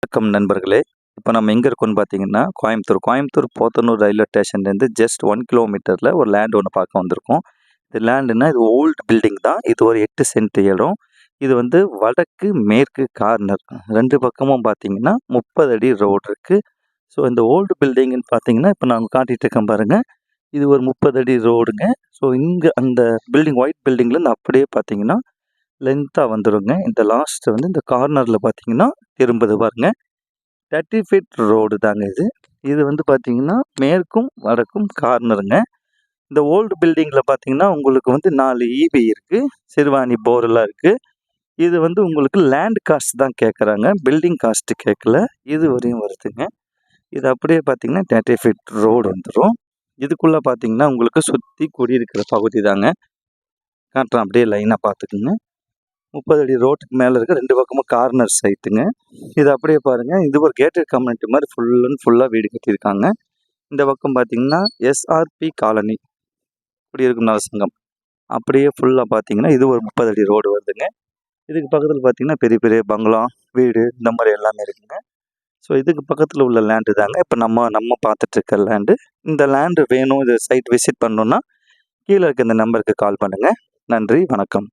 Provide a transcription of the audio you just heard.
வணக்கம் நண்பர்களே. இப்போ நம்ம எங்கே இருக்கோம்னு பார்த்தீங்கன்னா, கோயம்புத்தூர் போத்தனூர் ரயில்வே ஸ்டேஷன்லேருந்து ஜஸ்ட் 1 கிலோமீட்டரில் ஒரு லேண்ட் ஒன்று பார்க்க வந்திருக்கோம். இது லேண்டுனா இது ஓல்டு பில்டிங் தான். இது ஒரு 8 சென்ட் இடம். இது வந்து வடக்கு, மேற்கு கார்னர் 2 பக்கமும் பார்த்தீங்கன்னா 30 அடி ரோடு இருக்குது. ஸோ இந்த ஓல்டு பில்டிங்னு பார்த்தீங்கன்னா, இப்போ நான் காட்டிகிட்டு இருக்கேன் பாருங்கள். இது ஒரு 30 அடி ரோடுங்க. ஸோ இங்கே அந்த பில்டிங் ஒயிட் பில்டிங்லேருந்து அப்படியே பார்த்தீங்கன்னா லென்த்தாக வந்துடுங்க. இந்த லாஸ்ட்டு வந்து இந்த கார்னரில் பார்த்தீங்கன்னா திரும்புது பாருங்க. 30 ஃபீட் ரோடு தாங்க இது. இது வந்து பார்த்தீங்கன்னா மேற்கும் வடக்கும் கார்னருங்க. இந்த ஓல்டு பில்டிங்கில் பார்த்தீங்கன்னா உங்களுக்கு வந்து 4 ஈபி இருக்குது. சிறுவாணி போரெல்லாம் இருக்குது. இது வந்து உங்களுக்கு லேண்ட் காஸ்ட் தான் கேட்குறாங்க. பில்டிங் காஸ்ட்டு கேட்கல. இது வரையும் வருதுங்க. இது அப்படியே பார்த்தீங்கன்னா 30 ஃபீட் ரோடு வந்துடும். இதுக்குள்ளே பார்த்தீங்கன்னா உங்களுக்கு சுற்றி குடியிருக்கிற பகுதி தாங்க. காட்டுறேன் அப்படியே லைனாக பார்த்துக்குங்க. 30 அடி ரோட்டுக்கு மேலே இருக்க 2 பக்கமும் கார்னர் சைட்டுங்க. இது அப்படியே பாருங்கள். இது ஒரு கேட்டட் கம்யூனிட்டி மாதிரி ஃபுல் அண்ட் ஃபுல்லாக வீடு கட்டியிருக்காங்க. இந்த பக்கம் பார்த்தீங்கன்னா எஸ்ஆர்பி காலனி குடியிருக்கும் நல சங்கம் அப்படியே ஃபுல்லாக பார்த்தீங்கன்னா இது ஒரு 30 அடி ரோடு வருதுங்க. இதுக்கு பக்கத்தில் பார்த்தீங்கன்னா பெரிய பெரிய பங்களா வீடு இந்த மாதிரி எல்லாமே இருக்குங்க. ஸோ இதுக்கு பக்கத்தில் உள்ள லேண்டு தாங்க இப்போ நம்ம பார்த்துட்ருக்க லேண்டு. இந்த லேண்டு வேணும், இது சைட் விசிட் பண்ணணுன்னா கீழே இருக்க இந்த நம்பருக்கு கால் பண்ணுங்கள். நன்றி, வணக்கம்.